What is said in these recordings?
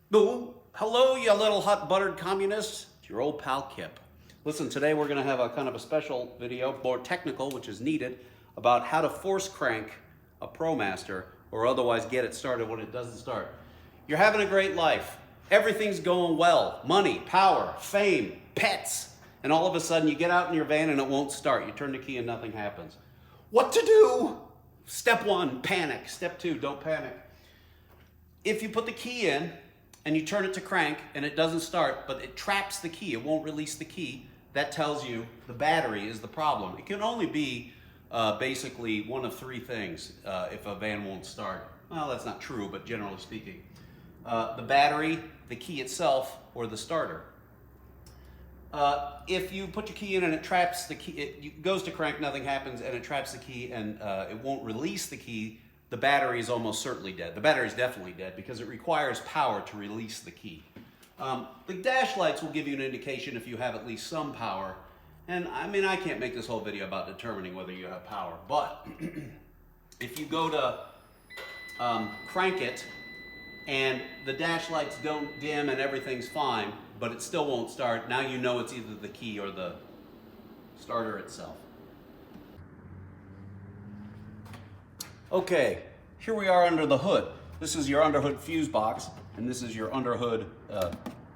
Boo! Hello, you little hot buttered communists. It's your old pal Kip. Listen, today we're going to have a kind of a special video, more technical, which is needed, about how to force crank a Promaster or otherwise get it started when it doesn't start. You're having a great life. Everything's going well. Money, power, fame, pets. And all of a sudden you get out in your van and it won't start. You turn the key and nothing happens. What to do? Step one, panic. Step two, don't panic. If you put the key in and you turn it to crank and it doesn't start, but it traps the key, it won't release the key, that tells you the battery is the problem. It can only be basically one of three things if a van won't start. Well, that's not true, but generally speaking. The battery, the key itself, or the starter. If you put your key in and it traps the key, it goes to crank, nothing happens, and it traps the key and it won't release the key, the battery is almost certainly dead. The battery is definitely dead because it requires power to release the key. The dash lights will give you an indication if you have at least some power. And I mean, I can't make this whole video about determining whether you have power, but if you go to crank it and the dash lights don't dim and everything's fine, but it still won't start, now you know it's either the key or the starter itself. Okay, here we are under the hood. This is your underhood fuse box, and this is your underhood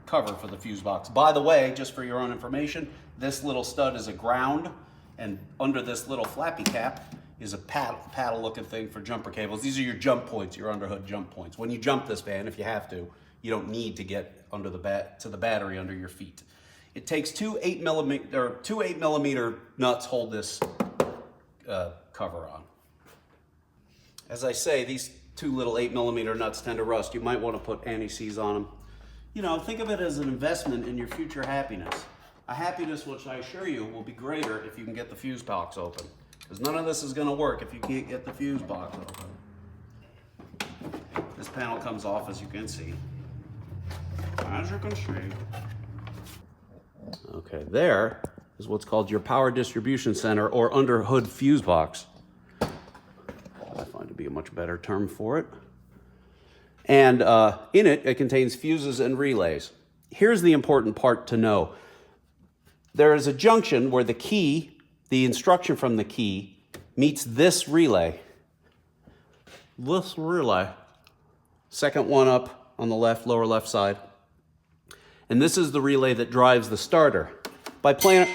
cover for the fuse box. By the way, just for your own information, this little stud is a ground, and under this little flappy cap is a paddle looking thing for jumper cables. These are your jump points, your underhood jump points. When you jump this van, if you have to, you don't need to get under to the battery under your feet. It takes two 8mm nuts hold this cover on. As I say, these two little 8mm nuts tend to rust. You might want to put anti-seize on them. You know, think of it as an investment in your future happiness. A happiness which I assure you will be greater if you can get the fuse box open. Because none of this is going to work if you can't get the fuse box open. This panel comes off, as you can see. As you can see. Okay, there is what's called your power distribution center or underhood fuse box. I find to be a much better term for it. And in it, it contains fuses and relays. Here's the important part to know. There is a junction where the key, the instruction from the key, meets this relay. This relay. Second one up on the left, lower left side. And this is the relay that drives the starter. By playing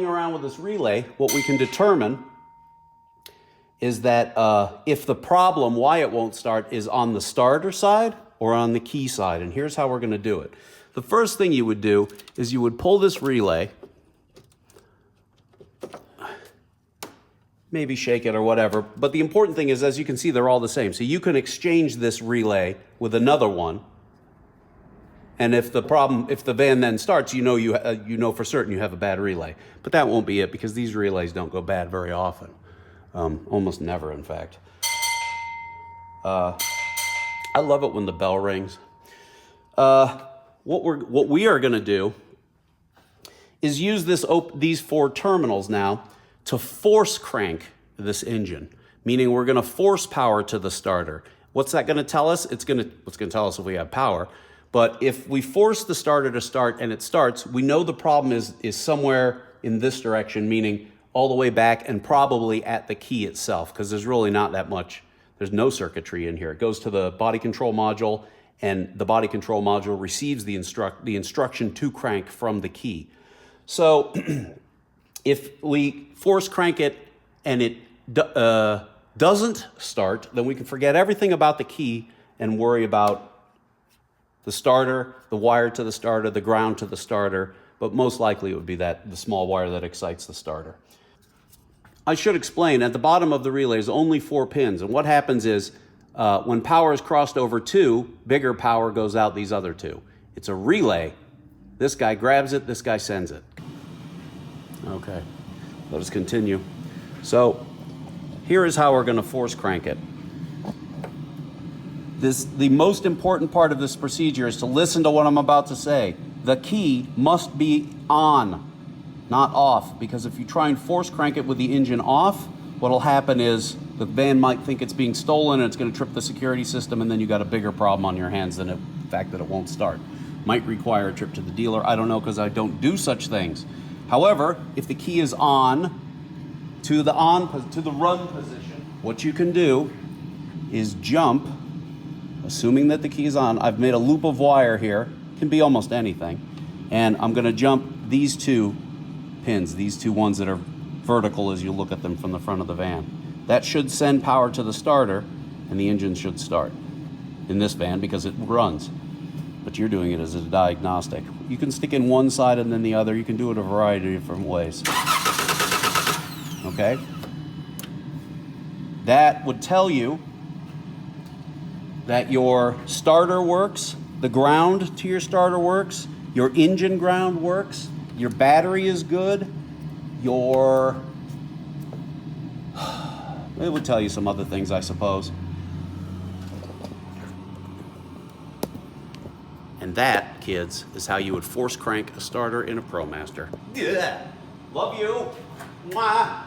around with this relay, what we can determine is that if the problem, why it won't start, is on the starter side or on the key side. And here's how we're going to do it. The first thing you would do is you would pull this relay, maybe shake it or whatever. But the important thing is, as you can see, they're all the same. So you can exchange this relay with another one. And if the van then starts, you know for certain you have a bad relay. But that won't be it because these relays don't go bad very often. Almost never, in fact. I love it when the bell rings. What we are going to do is use these four terminals now to force crank this engine, meaning we're going to force power to the starter. What's that going to tell us? What's going to tell us if we have power. But if we force the starter to start and it starts, we know the problem is somewhere in this direction, meaning all the way back and probably at the key itself, because there's really not that much. There's no circuitry in here. It goes to the body control module, and the body control module receives the instruction to crank from the key. So if we force crank it and it doesn't start, then we can forget everything about the key and worry about the starter, the wire to the starter, the ground to the starter, but most likely it would be the small wire that excites the starter. I should explain, at the bottom of the relay is only 4 pins, and what happens is when power is crossed over 2, bigger power goes out these other 2. It's a relay. This guy grabs it, this guy sends it. Okay, let us continue. So here is how we're going to force crank it. The most important part of this procedure is to listen to what I'm about to say. The key must be on, not off, because if you try and force crank it with the engine off, what'll happen is the van might think it's being stolen and it's going to trip the security system, and then you got a bigger problem on your hands than fact that it won't start. Might require a trip to the dealer. I don't know, because I don't do such things. However, if the key is on to the run position, what you can do is jump, assuming that the key is on. I've made a loop of wire here, can be almost anything, and I'm going to jump these two pins, these two ones that are vertical as you look at them from the front of the van. That should send power to the starter, and the engine should start in this van because it runs. But you're doing it as a diagnostic. You can stick in one side and then the other. You can do it a variety of different ways. Okay? That would tell you that your starter works, the ground to your starter works, your engine ground works, your battery is good, it would tell you some other things, I suppose. And that, kids, is how you would force crank a starter in a Promaster. Yeah. Love you. Mwah.